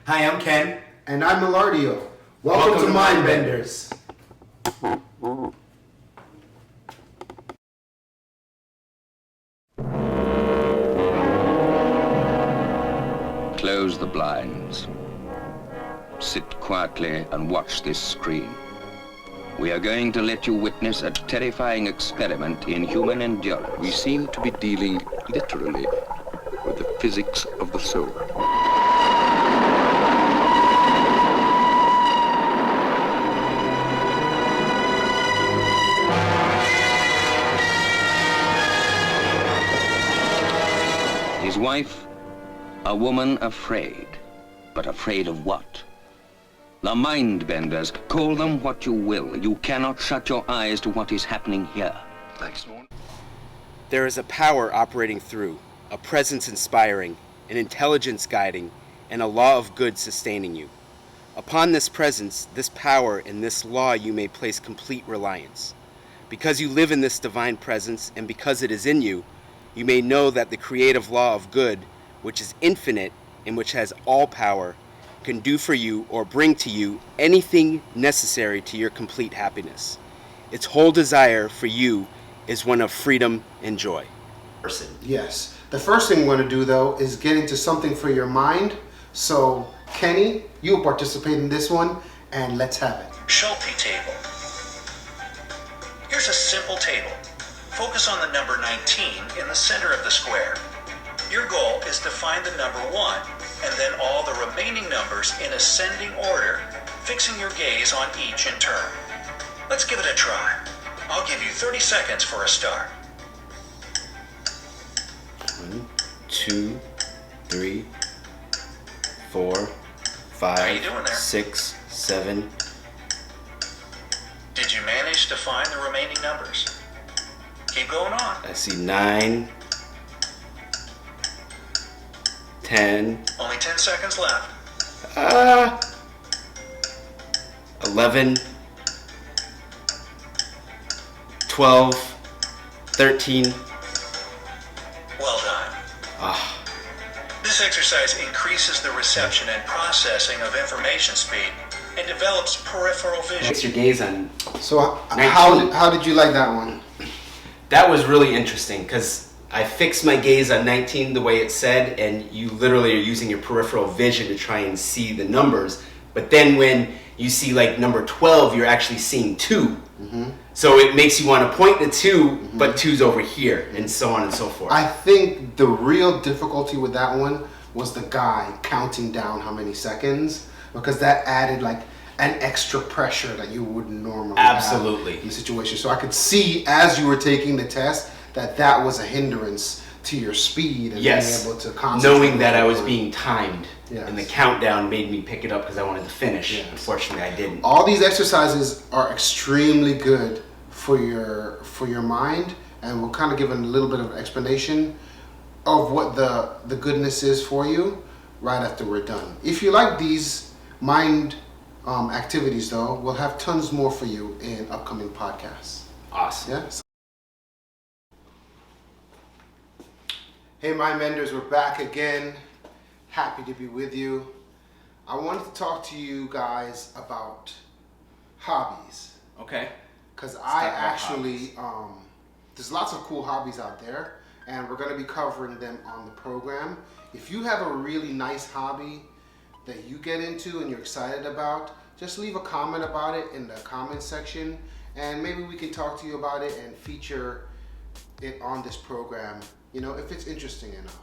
Hi, I'm Ken. And I'm Milardio. Welcome to MindBenders. Close the blinds. Sit quietly and watch this screen. We are going to let you witness a terrifying experiment in human endurance. We seem to be dealing literally with the physics of the soul. His wife, a woman afraid. But afraid of what? The MindBenders. Call them what you will. You cannot shut your eyes to what is happening here. There is a power operating through, a presence inspiring, an intelligence guiding, and a law of good sustaining you. Upon this presence, this power, and this law you may place complete reliance. Because you live in this divine presence, and because it is in you, you may know that the creative law of good, which is infinite and which has all power, can do for you or bring to you anything necessary to your complete happiness. Its whole desire for you is one of freedom and joy. Yes. The first thing we're going to do, though, is get into something for your mind. So, Kenny, you'll participate in this one, and let's have it. Schulte table. Here's a simple table. Focus on the number 19 in the center of the square. Your goal is to find the number 1, and then all the remaining numbers in ascending order, fixing your gaze on each in turn. Let's give it a try. I'll give you 30 seconds for a start. 1, 2, 3, 4, 5, How you doing there? 6, 7. Did you manage to find the remaining numbers? Keep going on. I see 9, 10, Only 10 seconds left. 11, 12, 13. Well done. This exercise increases the reception and processing of information speed and develops peripheral vision. Fix your gaze on. So, 19. how did you like that one? That was really interesting because I fixed my gaze on 19 the way it said, and you literally are using your peripheral vision to try and see the numbers. But then when you see like number 12, you're actually seeing 2. Mm-hmm. So it makes you want to point to 2, mm-hmm. but 2's over here, and so on and so forth. I think the real difficulty with that one was the guy counting down how many seconds, because that added like an extra pressure that you wouldn't normally Absolutely. have in the situation. So I could see as you were taking the test that was a hindrance to your speed and being able to concentrate. Knowing that I was being timed, Yes. and the countdown made me pick it up because I wanted to finish. Yes. Unfortunately, I didn't. All these exercises are extremely good for your mind, and we'll kind of give a little bit of explanation of what the goodness is for you right after we're done. If you like these mind activities, though, we'll have tons more for you in upcoming podcasts. Awesome. Yeah. Hey, MindBenders, we're back again. Happy to be with you. I wanted to talk to you guys about hobbies. Okay. Because I actually, there's lots of cool hobbies out there, and we're going to be covering them on the program. If you have a really nice hobby that you get into and you're excited about, just leave a comment about it in the comment section, and maybe we can talk to you about it and feature it on this program, you know, if it's interesting enough.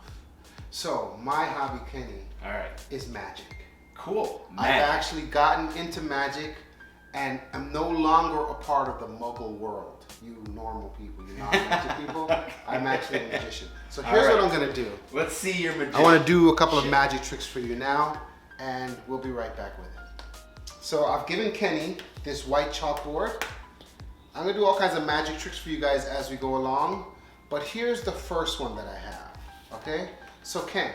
So, my hobby, Kenny, is magic. Cool. I've actually gotten into magic, and I'm no longer a part of the Muggle world. You normal people, you're not magic people. I'm actually a magician. So here's what I'm gonna do. Let's see your magic. I want to do a couple of magic tricks for you now, and we'll be right back with it. So I've given Kenny this white chalkboard. I'm gonna do all kinds of magic tricks for you guys as we go along, but here's the first one that I have, okay? So Ken,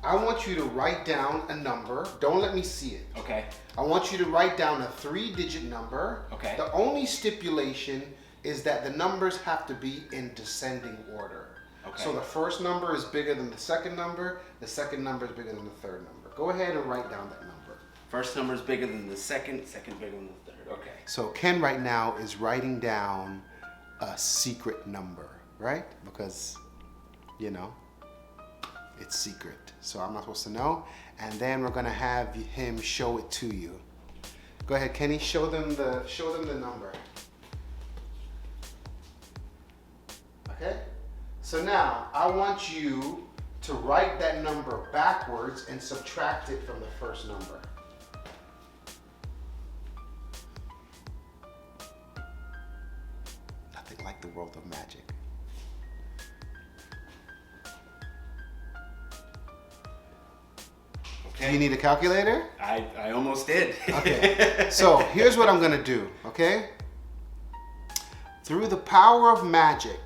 I want you to write down a number. Don't let me see it. Okay. I want you to write down a 3-digit number. Okay. The only stipulation is that the numbers have to be in descending order. Okay. So the first number is bigger than the second number is bigger than the third number. Go ahead and write down that number. First number is bigger than the second, second bigger than the third. Okay. So Ken right now is writing down a secret number, right? Because, you know, it's secret. So I'm not supposed to know. And then we're gonna have him show it to you. Go ahead, Kenny, show them the number. Okay? So now I want you to write that number backwards and subtract it from the first number. Nothing like the world of magic. Okay. Do you need a calculator? I almost did. Okay. So here's what I'm gonna do, okay? Through the power of magic,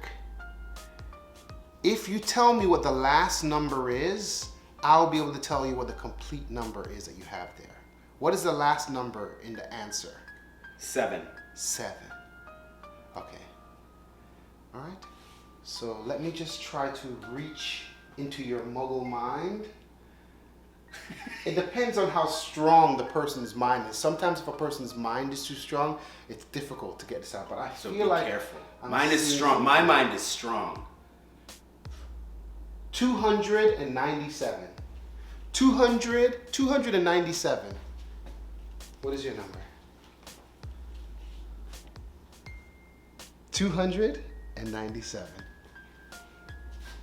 if you tell me what the last number is, I'll be able to tell you what the complete number is that you have there. What is the last number in the answer? 7. 7. Okay. All right. So let me just try to reach into your muggle mind. It depends on how strong the person's mind is. Sometimes if a person's mind is too strong, it's difficult to get this out. But I So feel be like careful. I'm Mine is seeing strong. My mind is strong. 297. 297. What is your number? 297.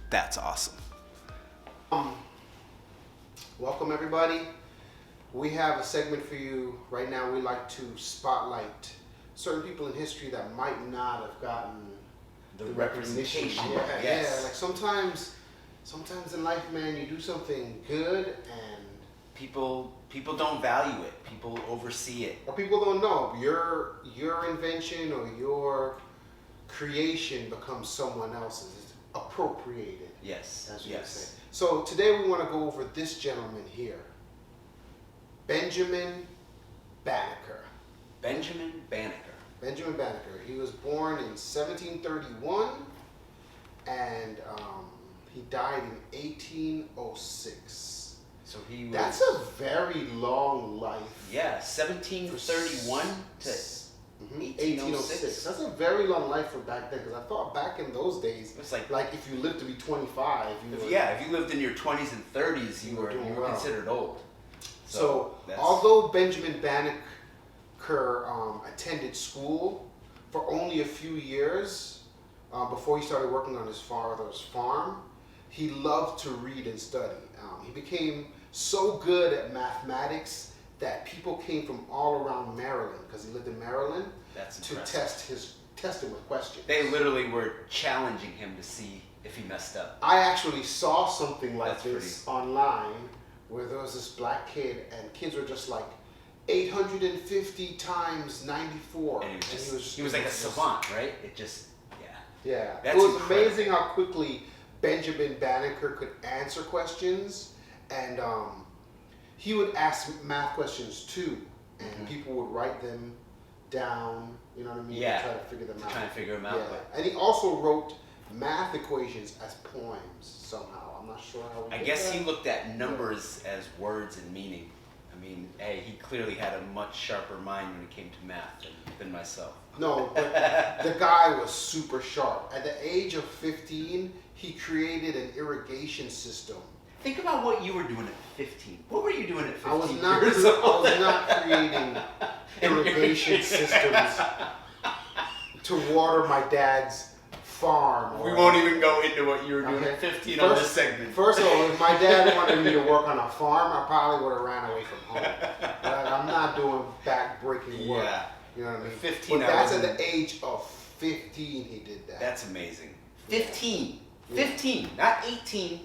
That's awesome. Welcome everybody. We have a segment for you right now. We like to spotlight certain people in history that might not have gotten The recognition. representation. Yeah, Yes. yeah. Like sometimes in life, man, you do something good and People don't value it. People oversee it. or people don't know your invention or your creation becomes someone else's. It's appropriated. Yes. As you Yes. say. So today we want to go over this gentleman here, Benjamin Banneker. Benjamin Banneker. Benjamin Banneker. He was born in 1731 and he died in 1806. So he was. That's a very long life. Yeah, 1731 to 1806. That's a very long life for back then, because I thought back in those days, It's like if you lived to be 25, you were, if you lived in your 20s and 30s, you were doing well. considered old. So that's- although Benjamin Banneker attended school for only a few years before he started working on his father's farm, he loved to read and study. He became so good at mathematics that people came from all around Maryland, because he lived in Maryland, That's to impressive. test him with questions. They literally were challenging him to see if he messed up. I actually saw something like That's this online, where there was this black kid, and kids were just like 850 times 94, And he was like a savant, right? It just, Yeah, That's it was incredible. amazing how quickly Benjamin Banneker could answer questions, and he would ask math questions too, and people would write them down. You know what I mean? Yeah, To try to figure them out. try and figure them out. Yeah, But and he also wrote math equations as poems somehow. I'm not sure how. I did guess that. he looked at numbers as words and meaning. I mean, hey, he clearly had a much sharper mind when it came to math than myself. No, but the guy was super sharp. At the age of 15, he created an irrigation system. Think about what you were doing at 15. What were you doing at 15 I was not years old? creating irrigation systems to water my dad's farm. We won't even go into what you were doing Okay. at 15 on this segment. First of all, if my dad wanted me to work on a farm, I probably would have ran away from home. Like, I'm not doing back-breaking work. Yeah. You know what I mean? 15, But I that's was at the age of 15 he did that. That's amazing. 15. Yeah. 15. Not 18.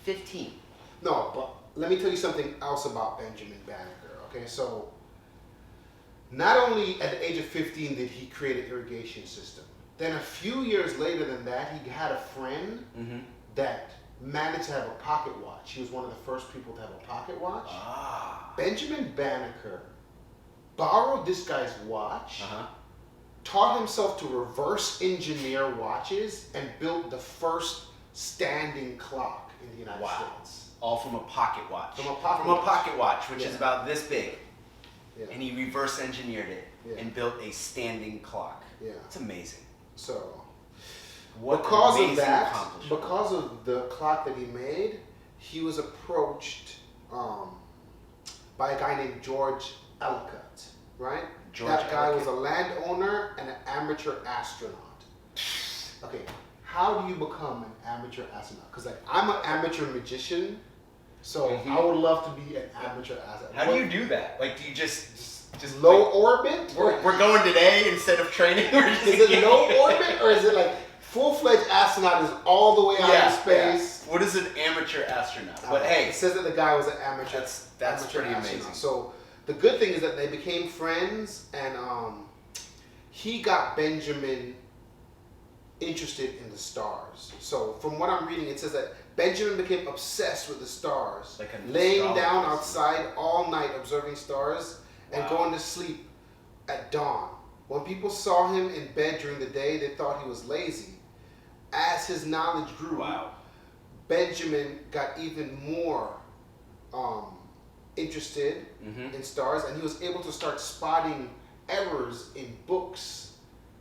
15. No, but let me tell you something else about Benjamin Banneker, okay? So, not only at the age of 15 did he create an irrigation system, then a few years later than that, he had a friend that managed to have a pocket watch. He was one of the first people to have a pocket watch. Ah. Benjamin Banneker borrowed this guy's watch, taught himself to reverse engineer watches, and built the first standing clock in the United States. all from a pocket watch. From a pocket watch, which is Yeah. about this big. Yeah. And he reverse engineered it Yeah. and built a standing clock. Yeah. It's amazing. So What because an of amazing that, accomplishment. because of the clock that he made, he was approached by a guy named George Ellicott, right? George that guy was Ellicott. a landowner and an amateur astronaut. Okay, how do you become an amateur astronaut? Because like I'm an amateur magician, so I would love to be an amateur astronaut. How do you do that? Like, do you just low like, orbit? we're going today instead of training? Is it low orbit or is it like full-fledged astronaut is all the way out in space? What is an amateur astronaut? But hey, it says that the guy was an amateur. That's amateur pretty astronaut. amazing. So the good thing is that they became friends, and he got Benjamin interested in the stars. So from what I'm reading, it says that Benjamin became obsessed with the stars, Like an laying down astrologist. outside all night observing stars and Wow. going to sleep at dawn. When people saw him in bed during the day, they thought he was lazy. As his knowledge grew, Wow. Benjamin got even more interested in stars, and he was able to start spotting errors in books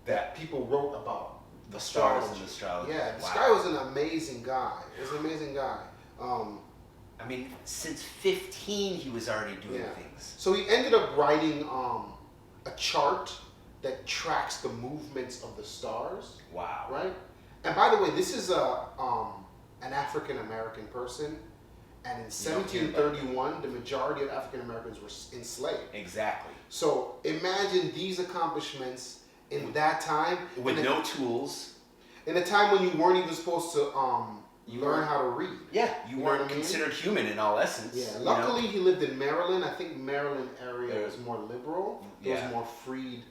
that people wrote about The stars astrology. and astrology. Yeah, this Wow. guy was an amazing guy. He was an amazing guy. I mean, since 15, he was already doing Yeah. things. So he ended up writing a chart that tracks the movements of the stars. Wow. Right? And by the way, this is an African American person, and in You don't hear about 1731, the majority of African Americans were enslaved. Exactly. So imagine these accomplishments in that time, With in no tools. in a time when you weren't even supposed to You learn weren't- how to read. Yeah, you know weren't what I mean? considered human in all essence. Yeah. you Luckily, know? he lived in Maryland. I think Maryland area There- was more liberal. There Yeah. was more freed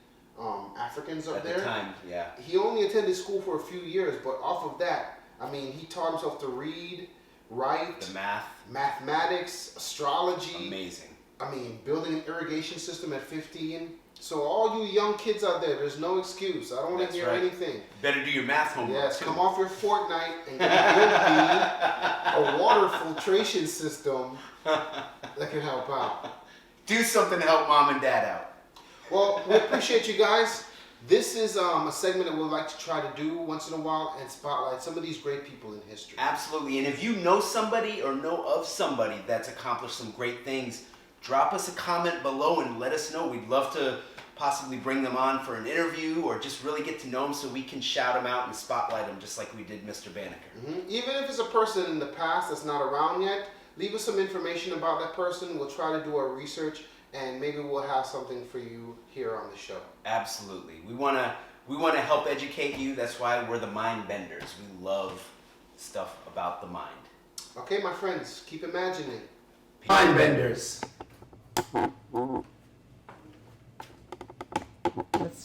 Africans up At there. the time, yeah. He only attended school for a few years, but off of that, I mean, he taught himself to read, write, The math, mathematics, astrology. amazing. I mean, building an irrigation system at 15. So all you young kids out there, there's no excuse. I don't want That's to hear right. anything. Better do your math homework. Yes, too. come off your Fortnite and get a water filtration system that can help out. Do something to help mom and dad out. Well, we appreciate you guys. This is a segment that we'd like to try to do once in a while and spotlight some of these great people in history. Absolutely. And if you know somebody or know of somebody that's accomplished some great things, drop us a comment below and let us know. We'd love to possibly bring them on for an interview or just really get to know them so we can shout them out and spotlight them just like we did Mr. Banneker. Even if it's a person in the past that's not around yet, leave us some information about that person. We'll try to do our research, and maybe we'll have something for you here on the show. Absolutely. We want to help educate you. That's why we're the MindBenders. We love stuff about the mind. Okay, my friends, keep imagining. MindBenders. Let's